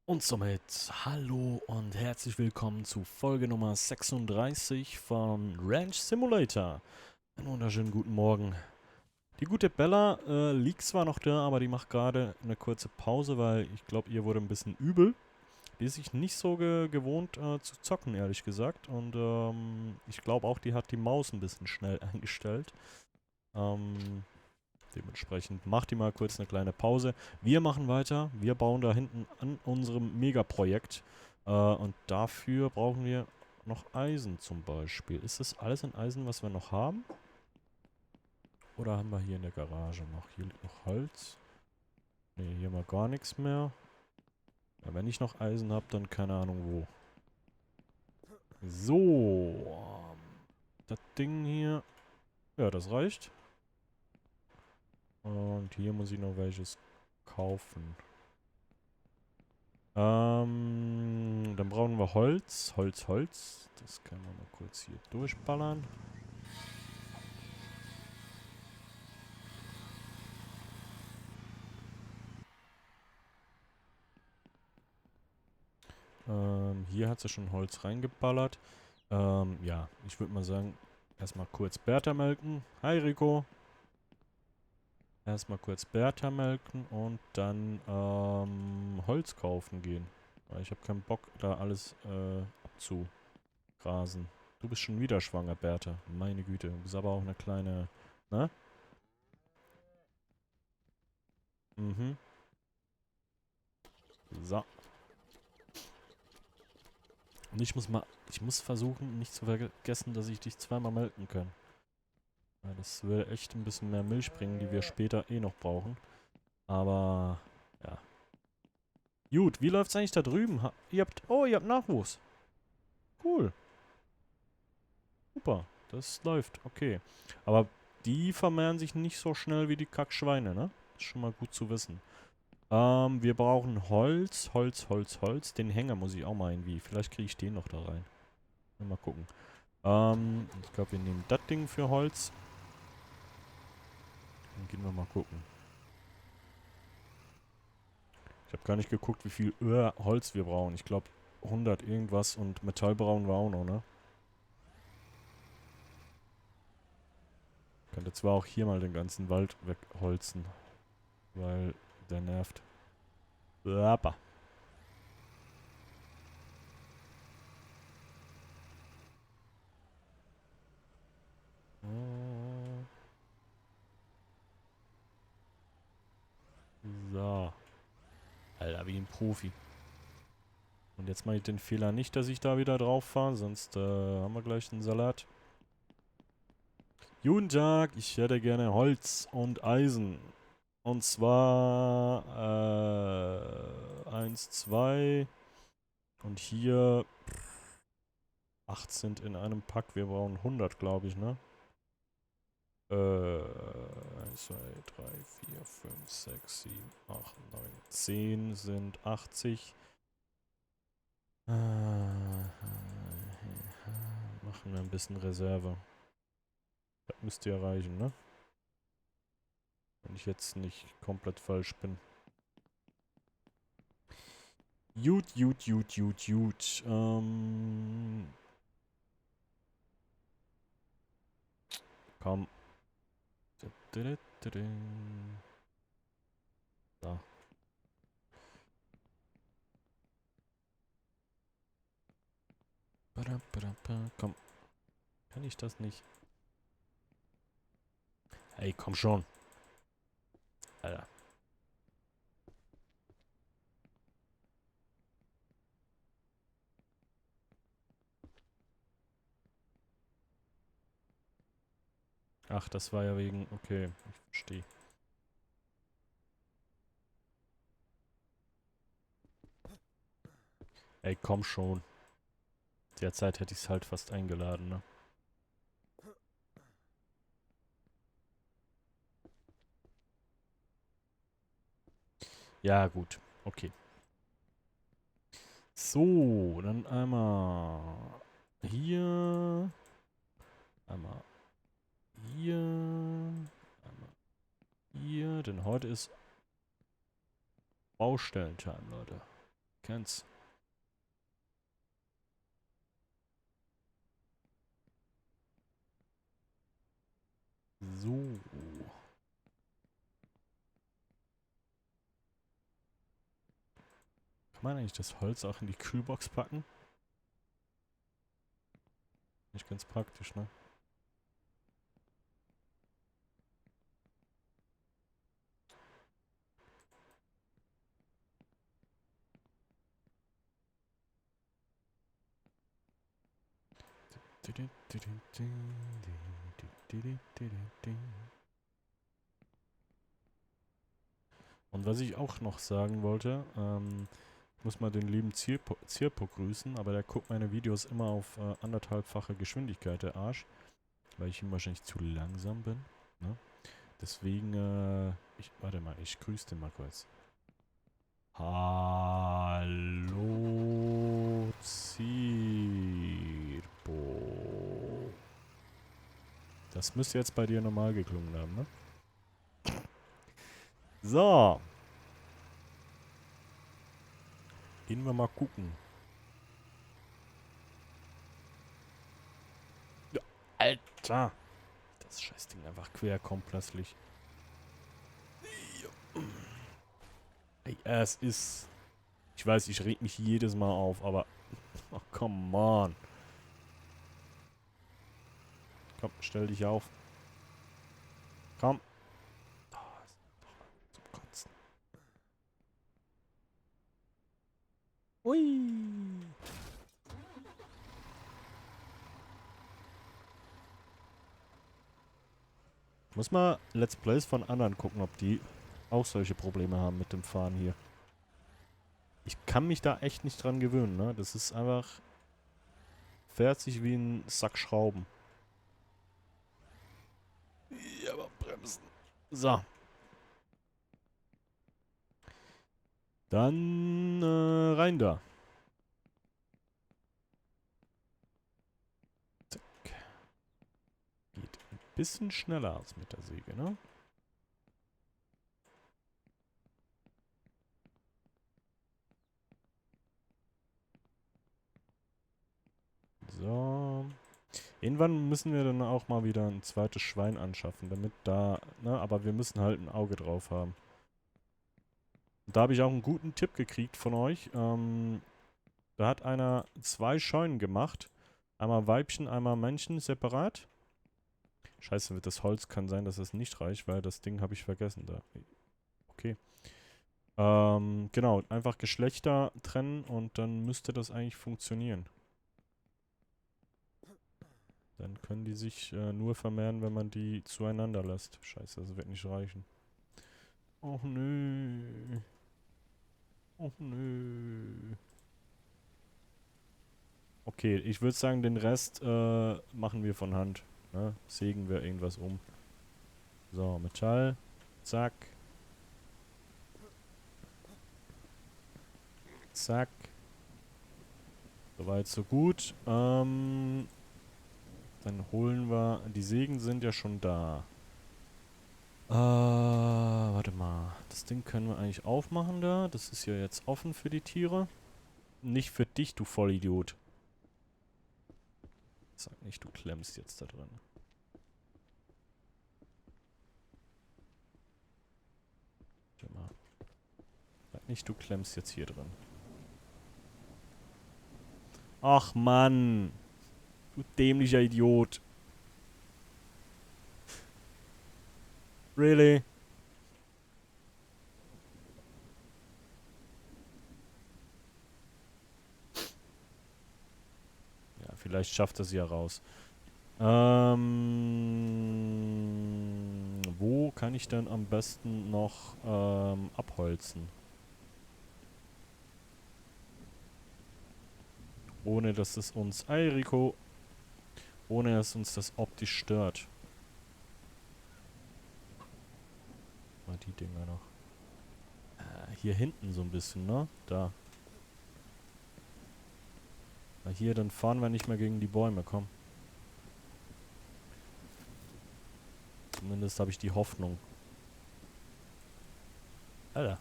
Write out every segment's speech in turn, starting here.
Und somit hallo und herzlich willkommen zu Folge Nummer 36 von Ranch Simulator. Einen wunderschönen guten Morgen. Die gute Bella liegt zwar noch da, aber die macht gerade eine kurze Pause, weil ich glaube, ihr wurde ein bisschen übel. Die ist sich nicht so gewohnt zu zocken, ehrlich gesagt. Und ich glaube auch, die hat die Maus ein bisschen schnell eingestellt. Ähm, Dementsprechend macht die mal kurz eine kleine Pause. Wir machen weiter. Wir bauen da hinten an unserem Megaprojekt. Und dafür brauchen wir noch Eisen zum Beispiel. Ist das alles an Eisen, was wir noch haben? Oder haben wir hier in der Garage noch? Hier liegt noch Holz. Ne, hier mal gar nichts mehr. Ja, wenn ich noch Eisen habe, dann keine Ahnung wo. So. Das Ding hier. Ja, das reicht. Und hier muss ich noch welches kaufen. Dann brauchen wir Holz. Holz. Das können wir mal kurz hier durchballern. Hier hat sie schon Holz reingeballert. Ja, ich würde mal sagen, erstmal kurz Bertha melken. Hi Rico. Erstmal kurz Bertha melken und dann Holz kaufen gehen. Weil ich habe keinen Bock, da alles abzugrasen. Du bist schon wieder schwanger, Bertha. Meine Güte, du bist aber auch eine kleine, ne? Mhm. So. Und ich muss versuchen, nicht zu vergessen, dass ich dich zweimal melken kann. Weil das würde echt ein bisschen mehr Milch bringen, die wir später eh noch brauchen. Aber, ja. Gut, wie läuft's eigentlich da drüben? Ihr habt Nachwuchs. Cool. Super. Das läuft. Okay. Aber die vermehren sich nicht so schnell wie die Kackschweine, ne? Ist schon mal gut zu wissen. Wir brauchen Holz, Holz, Holz, Holz. Den Hänger muss ich auch mal irgendwie. Vielleicht kriege ich den noch da rein. Mal gucken. Ich glaube, wir nehmen das Ding für Holz. Dann gehen wir mal gucken. Ich habe gar nicht geguckt, wie viel Holz wir brauchen. Ich glaube 100 irgendwas und Metall brauchen wir auch noch, ne? Könnte zwar auch hier mal den ganzen Wald wegholzen, weil der nervt. Blapper. So. Alter, wie ein Profi. Und jetzt mache ich den Fehler nicht, dass ich da wieder drauf fahre, sonst haben wir gleich einen Salat. Guten Tag, ich hätte gerne Holz und Eisen. Und zwar 1, 2 und hier 8 sind in einem Pack. Wir brauchen 100, glaube ich, ne? 1, 2, 3, 4, 5, 6, 7, 8, 9, 10 sind 80. Machen wir ein bisschen Reserve. Das müsste ja reichen, ne? Wenn ich jetzt nicht komplett falsch bin. Gut, gut, gut, gut, gut. Komm. So. Komm. Kann ich das nicht? Ey, komm schon. Alter. Ach, das war ja wegen... Okay, ich verstehe. Ey, komm schon. Derzeit hätte ich es halt fast eingeladen, ne? Ja, gut. Okay. So, dann einmal hier. Einmal hier. Einmal hier. Denn heute ist Baustellentime, Leute. kenn's. So. Kann man eigentlich das Holz auch in die Kühlbox packen? Nicht ganz praktisch, ne? Und was ich auch noch sagen wollte, ich muss mal den lieben Zirpo grüßen, aber der guckt meine Videos immer auf anderthalbfache Geschwindigkeit, der Arsch. Weil ich ihm wahrscheinlich zu langsam bin. Ne? Deswegen, warte mal, ich grüße den mal kurz. Hallo Zirpo. Das müsste jetzt bei dir normal geklungen haben, ne? So. Gehen wir mal gucken. Ja, Alter. Das Scheißding einfach quer kommt plötzlich. Ey, es ist... Ich weiß, ich reg mich jedes Mal auf, aber... Oh, come on. Komm, stell dich auf. Komm. Oh, ist zum Kotzen. Ui. Muss mal Let's Plays von anderen gucken, ob die auch solche Probleme haben mit dem Fahren hier. Ich kann mich da echt nicht dran gewöhnen, ne? Das ist einfach... Fährt sich wie ein Sack Schrauben. Ja, aber bremsen. So. Dann rein da. Zack. Geht ein bisschen schneller als mit der Säge, ne? So. Irgendwann müssen wir dann auch mal wieder ein zweites Schwein anschaffen, damit da, ne, aber wir müssen halt ein Auge drauf haben. Und da habe ich auch einen guten Tipp gekriegt von euch. Da hat einer 2 Scheunen gemacht. Einmal Weibchen, einmal Männchen separat. Scheiße, das Holz kann sein, dass es nicht reicht, weil das Ding habe ich vergessen da. Okay. Genau, einfach Geschlechter trennen und dann müsste das eigentlich funktionieren. Dann können die sich nur vermehren, wenn man die zueinander lässt. Scheiße, das wird nicht reichen. Och nö. Och nö. Okay, ich würde sagen, den Rest machen wir von Hand. Ne? Sägen wir irgendwas um. So, Metall. Zack. Zack. Soweit, so gut. Dann holen wir... Die Sägen sind ja schon da. Warte mal. Das Ding können wir eigentlich aufmachen da. Das ist ja jetzt offen für die Tiere. Nicht für dich, du Vollidiot. Sag nicht, du klemmst jetzt da drin. Warte mal. Sag nicht, du klemmst jetzt hier drin. Ach Mann. Du dämlicher Idiot. Really? Ja, vielleicht schafft er es ja raus. Wo kann ich denn am besten noch abholzen? Ohne dass es uns... Ey, Rico. Ohne dass uns das optisch stört. Mal die Dinger noch. Hier hinten so ein bisschen, ne? Da. Na hier, dann fahren wir nicht mehr gegen die Bäume, komm. Zumindest habe ich die Hoffnung. Alter.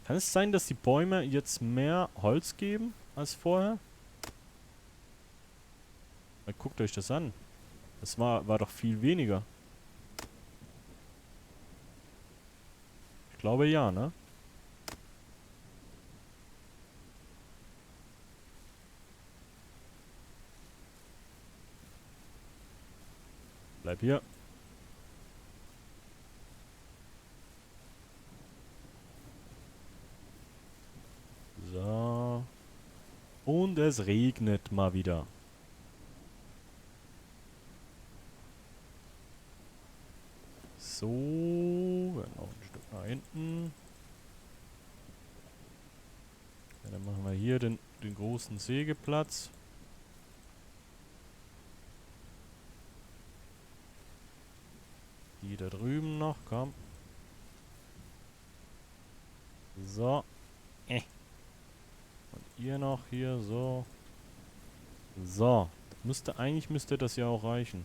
Kann es sein, dass die Bäume jetzt mehr Holz geben als vorher? Mal guckt euch das an. Das war doch viel weniger. Ich glaube ja, ne? Bleib hier. So. Und es regnet mal wieder. So. Noch ein Stück nach hinten. Ja, dann machen wir hier den großen Sägeplatz. Die da drüben noch, komm. So. Und ihr noch hier, so. So. Eigentlich müsste das ja auch reichen.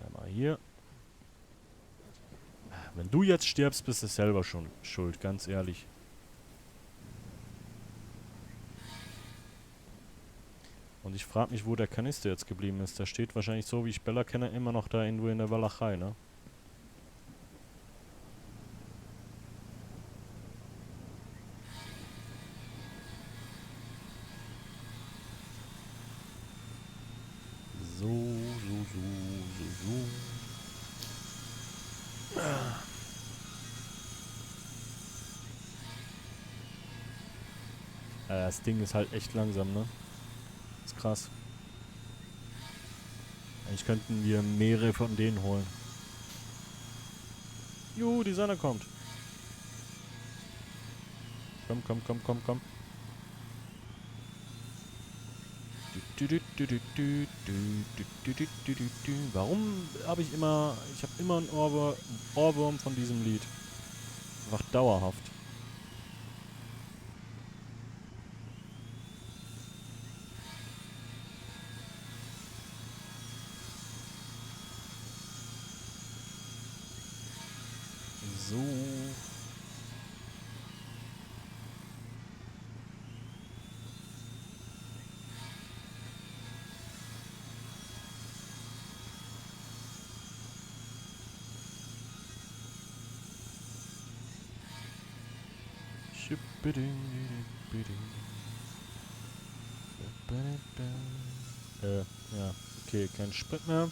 Einmal hier. Wenn du jetzt stirbst, bist du selber schon schuld, ganz ehrlich. Und ich frage mich, wo der Kanister jetzt geblieben ist. Der steht wahrscheinlich so, wie ich Bella kenne, immer noch da irgendwo in der Walachei, ne? So, so, so, so, so. Das Ding ist halt echt langsam, ne? Ist krass. Eigentlich könnten wir mehrere von denen holen. Juhu, die Sonne kommt. Komm, komm, komm, komm, komm. Warum habe ich immer... Ich habe immer einen Ohrwurm von diesem Lied. Einfach dauerhaft. So. Ja, okay, kein Sprit mehr.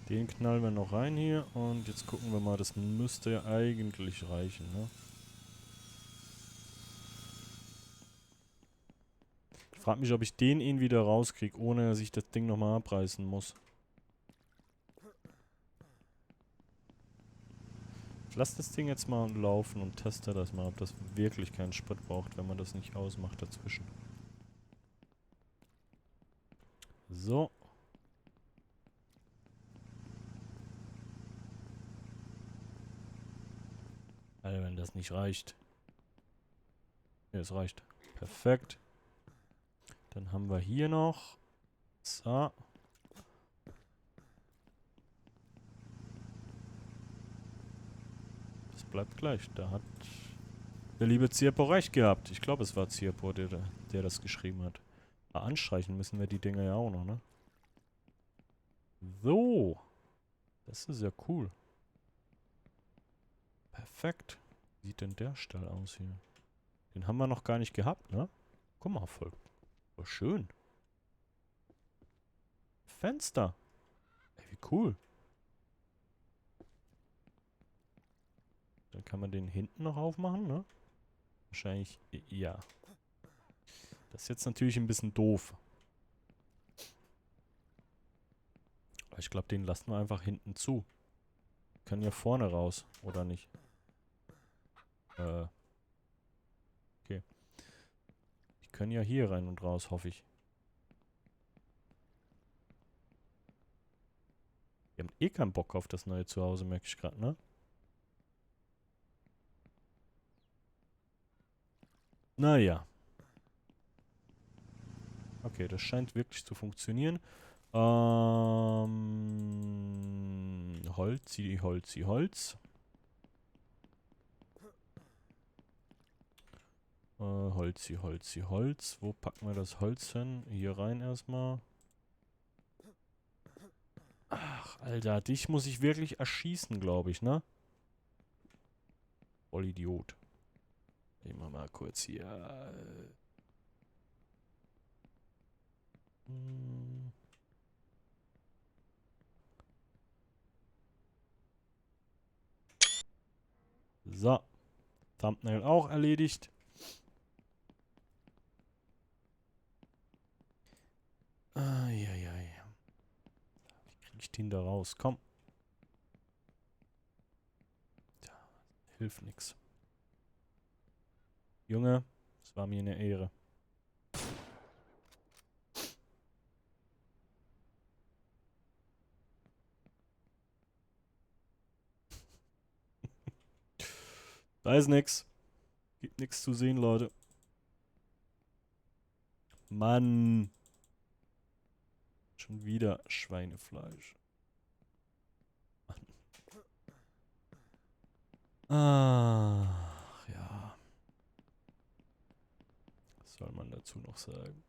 Den knallen wir noch rein hier und jetzt gucken wir mal, das müsste ja eigentlich reichen, ne? Ich frage mich, ob ich den wieder rauskriege, ohne dass ich das Ding nochmal abreißen muss. Ich lasse das Ding jetzt mal laufen und teste das mal, ob das wirklich keinen Sprit braucht, wenn man das nicht ausmacht dazwischen. So. Also wenn das nicht reicht. Ja, es reicht. Perfekt. Dann haben wir hier noch. So. Das bleibt gleich. Da hat der liebe Zirpo recht gehabt. Ich glaube, es war Zirpo, der das geschrieben hat. Ah, anstreichen müssen wir die Dinger ja auch noch, ne? So. Das ist ja cool. Perfekt. Wie sieht denn der Stall aus hier? Den haben wir noch gar nicht gehabt, ne? Guck mal, voll schön. Fenster. Ey, wie cool. Dann kann man den hinten noch aufmachen, ne? Wahrscheinlich, ja. Das ist jetzt natürlich ein bisschen doof. Aber ich glaube, den lassen wir einfach hinten zu. Können ja vorne raus, oder nicht? Okay. Die können ja hier rein und raus, hoffe ich. Die haben eh keinen Bock auf das neue Zuhause, merke ich gerade, ne? Naja. Okay, das scheint wirklich zu funktionieren. Holzi, Holzi, Holz. Holzi, Holzi, Holz. Wo packen wir das Holz hin? Hier rein erstmal. Ach, Alter, dich muss ich wirklich erschießen, glaube ich, ne? Voll Idiot. Immer mal kurz hier. Hm. So. Thumbnail auch erledigt. Eieiei. Wie kriege ich den da raus? Komm. Tja, hilft nix. Junge, es war mir eine Ehre. Da ist nix. Gibt nix zu sehen, Leute. Mann. Schon wieder Schweinefleisch. Ach, ja. Was soll man dazu noch sagen?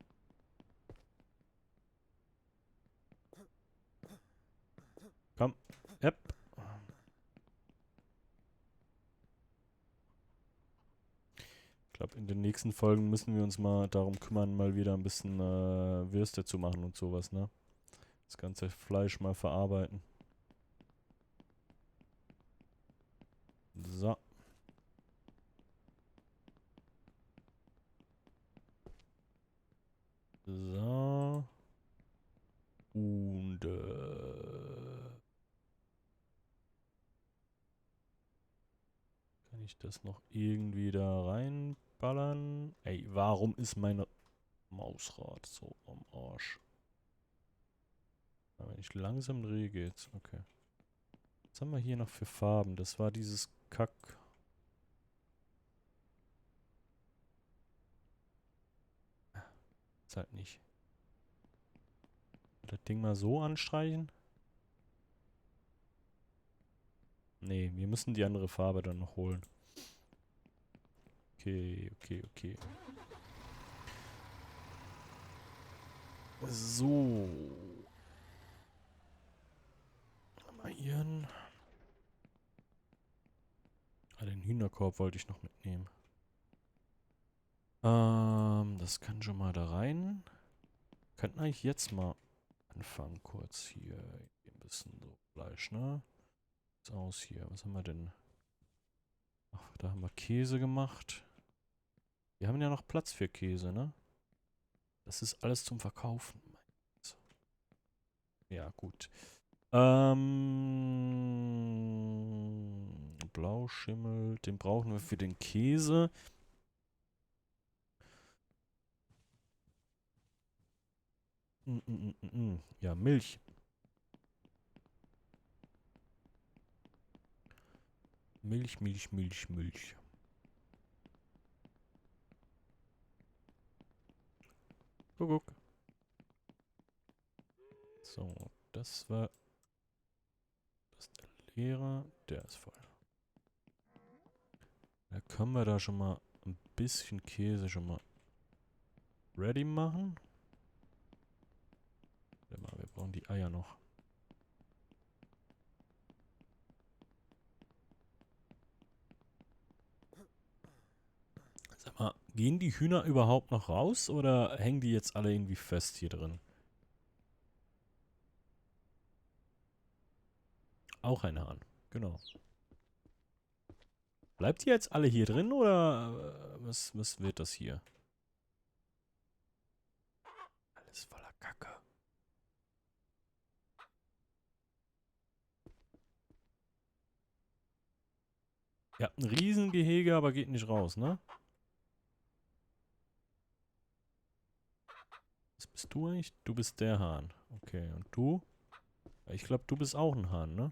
Komm. Yep. Ich glaube, in den nächsten Folgen müssen wir uns mal darum kümmern, mal wieder ein bisschen Würste zu machen und sowas, ne? Das ganze Fleisch mal verarbeiten. So. So. Und kann ich das noch irgendwie da reinballern? Ey, warum ist mein Mausrad so am Arsch? Wenn ich langsam drehe, geht's. Okay. Was haben wir hier noch für Farben? Das war dieses Kack. Ist halt nicht. Das Ding mal so anstreichen? Nee, wir müssen die andere Farbe dann noch holen. Okay, okay, okay. So. Mal ihren. Ah, den Hühnerkorb wollte ich noch mitnehmen. Das kann schon mal da rein. Könnten eigentlich jetzt mal anfangen, kurz hier ein bisschen so Fleisch, ne? Was aus hier? Was haben wir denn? Ach, da haben wir Käse gemacht. Wir haben ja noch Platz für Käse, ne? Das ist alles zum Verkaufen. Ja, gut. Blauschimmel, den brauchen wir für den Käse. Ja, Milch. Milch, Milch, Milch, Milch. Guck. So, das war das ist der leere. Der ist voll. Da können wir da schon mal ein bisschen Käse schon mal ready machen. Warte mal, wir brauchen die Eier noch. Sag mal, gehen die Hühner überhaupt noch raus oder hängen die jetzt alle irgendwie fest hier drin? Auch ein Hahn, genau. Bleibt ihr jetzt alle hier drin oder was wird das hier? Alles voller Kacke. Ihr habt ein Riesengehege, aber geht nicht raus, ne? Was bist du eigentlich? Du bist der Hahn. Okay, und du? Ich glaube, du bist auch ein Hahn, ne?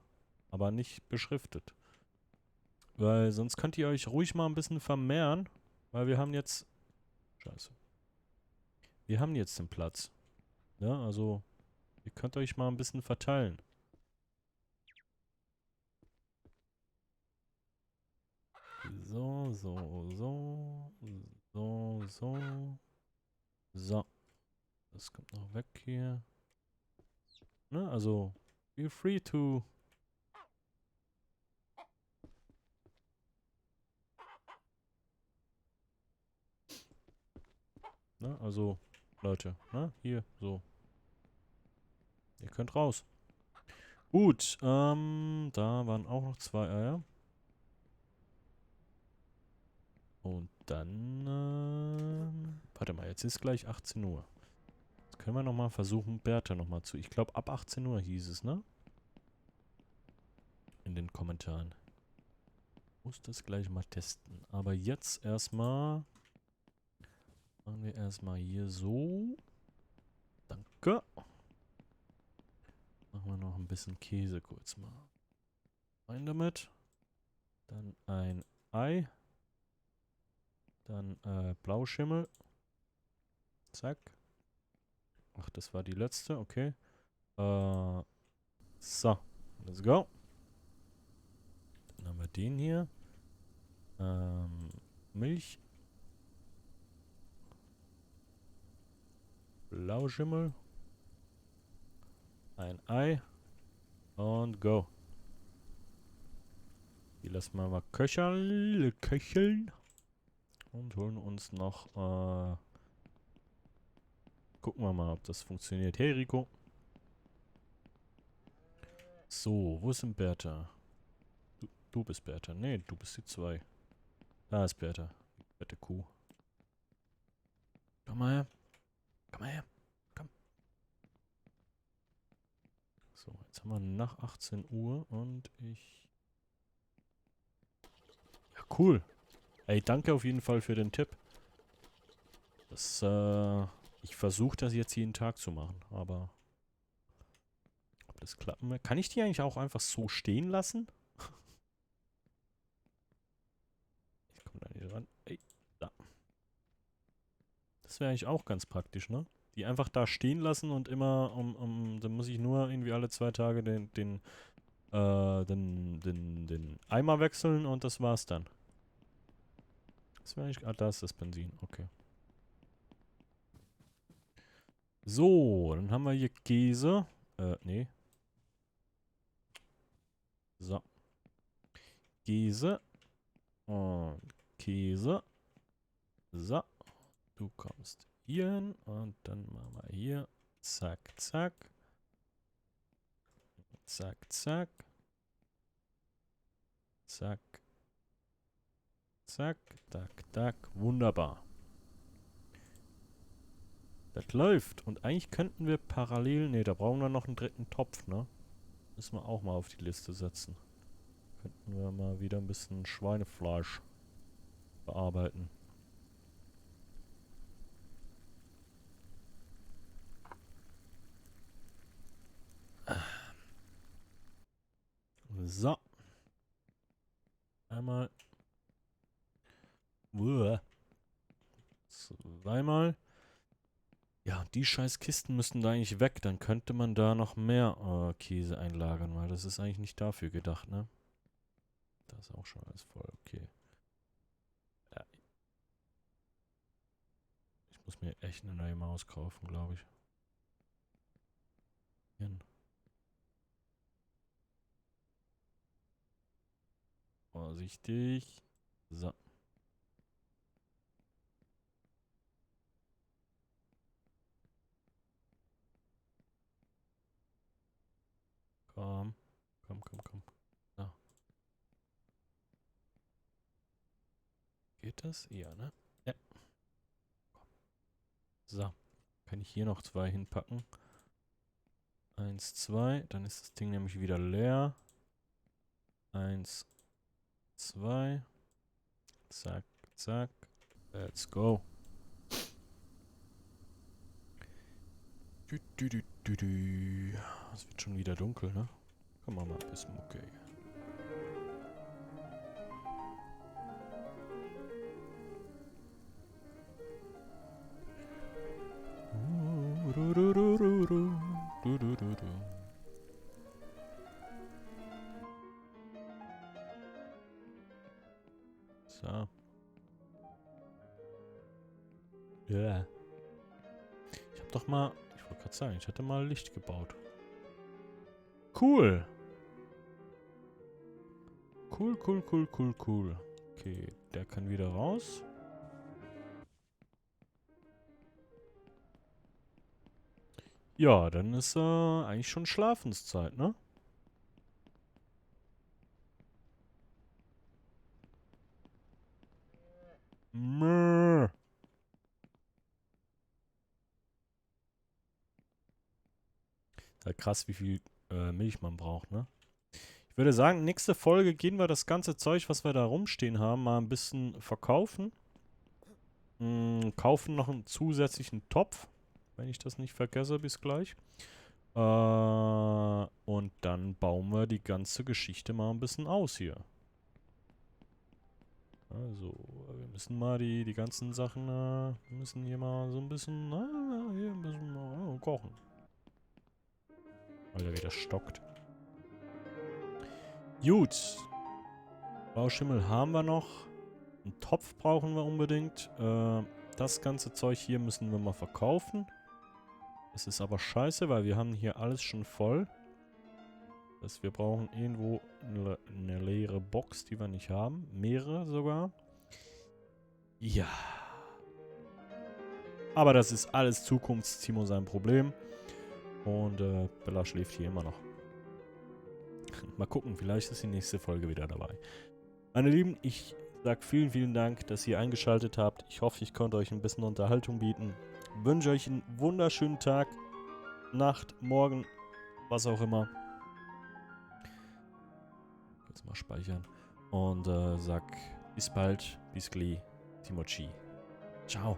Aber nicht beschriftet. Weil sonst könnt ihr euch ruhig mal ein bisschen vermehren. Weil wir haben jetzt... Scheiße. Wir haben jetzt den Platz. Ja, also, ihr könnt euch mal ein bisschen verteilen. So, so, so. So, so. So. Das kommt noch weg hier. Ne, also, feel free to... Ne, also, Leute, ne, hier, so. Ihr könnt raus. Gut, da waren auch noch 2 Eier. Und dann, warte mal, jetzt ist gleich 18 Uhr. Jetzt können wir nochmal versuchen, Bertha nochmal zu... Ich glaube, ab 18 Uhr hieß es, ne? In den Kommentaren. Muss das gleich mal testen. Aber jetzt erstmal... Machen wir erstmal hier so. Danke. Machen wir noch ein bisschen Käse kurz mal. Rein damit. Dann ein Ei. Dann Blauschimmel. Zack. Ach, das war die letzte, okay. So. Let's go. Dann haben wir den hier. Milch. Blauschimmel. Ein Ei. Und go. Die lassen wir mal köcheln. Und holen uns noch, gucken wir mal, ob das funktioniert. Hey, Rico. So, wo ist denn Bertha? Du bist Bertha. Nee, du bist die 2. Da ist Bertha. Die fette Kuh. Komm mal her. Komm mal her. Komm. So, jetzt haben wir nach 18 Uhr und ich... Ja, cool. Ey, danke auf jeden Fall für den Tipp. Das, ich versuche das jetzt jeden Tag zu machen, aber... Ob das klappen wird? Kann ich die eigentlich auch einfach so stehen lassen? Ich komme da nicht ran. Ey, da. Das wäre eigentlich auch ganz praktisch, ne? Die einfach da stehen lassen und immer dann muss ich nur irgendwie alle 2 Tage den Eimer wechseln und das war's dann. Das wäre eigentlich... Ah, da ist das Benzin. Okay. So, dann haben wir hier Käse. Nee. So. Käse. Und Käse. So. Du kommst hier hin und dann machen wir hier. Zack, zack. Zack, zack. Zack. Zack, tack, tack. Wunderbar. Das läuft. Und eigentlich könnten wir parallel... Ne, da brauchen wir noch einen dritten Topf, ne? Müssen wir auch mal auf die Liste setzen. Könnten wir mal wieder ein bisschen Schweinefleisch bearbeiten. So. Einmal. Uah. Zweimal. Ja, die scheiß Kisten müssten da eigentlich weg. Dann könnte man da noch mehr Käse einlagern, weil das ist eigentlich nicht dafür gedacht, ne? Da ist auch schon alles voll, okay. Ja. Ich muss mir echt eine neue Maus kaufen, glaube ich. Hin. Vorsichtig. So. Komm. Komm, komm, komm. So. Geht das? Ja, ne? Ja. So. Kann ich hier noch 2 hinpacken. 1, 2. Dann ist das Ding nämlich wieder leer. 1, 2. Zack, zack. Let's go. Es wird schon wieder dunkel, ne? Komm mal ein bisschen okay. So. Ja. Ich hab doch mal... Ich wollte gerade sagen, ich hatte mal Licht gebaut. Cool. Cool. Okay, der kann wieder raus. Ja, dann ist eigentlich schon Schlafenszeit, ne? Mö. Ja, krass, wie viel Milch man braucht, ne? Ich würde sagen, nächste Folge gehen wir das ganze Zeug, was wir da rumstehen haben, mal ein bisschen verkaufen. Kaufen noch einen zusätzlichen Topf, wenn ich das nicht vergesse, bis gleich. Und dann bauen wir die ganze Geschichte mal ein bisschen aus hier. Also, wir müssen mal die ganzen Sachen, wir müssen hier mal so ein bisschen, hier ein bisschen kochen. Weil der wieder stockt. Gut. Bauschimmel haben wir noch. Einen Topf brauchen wir unbedingt. Das ganze Zeug hier müssen wir mal verkaufen. Das ist aber scheiße, weil wir haben hier alles schon voll. Wir brauchen irgendwo eine leere Box, die wir nicht haben. Mehrere sogar. Ja. Aber das ist alles Zukunftstimo sein Problem. Und Bella schläft hier immer noch. Mal gucken, vielleicht ist die nächste Folge wieder dabei. Meine Lieben, ich sage vielen Dank, dass ihr eingeschaltet habt. Ich hoffe, ich konnte euch ein bisschen Unterhaltung bieten. Wünsche euch einen wunderschönen Tag, Nacht, Morgen, was auch immer. Jetzt mal speichern. Und sag bis bald, bis gleich, Timochi. Ciao.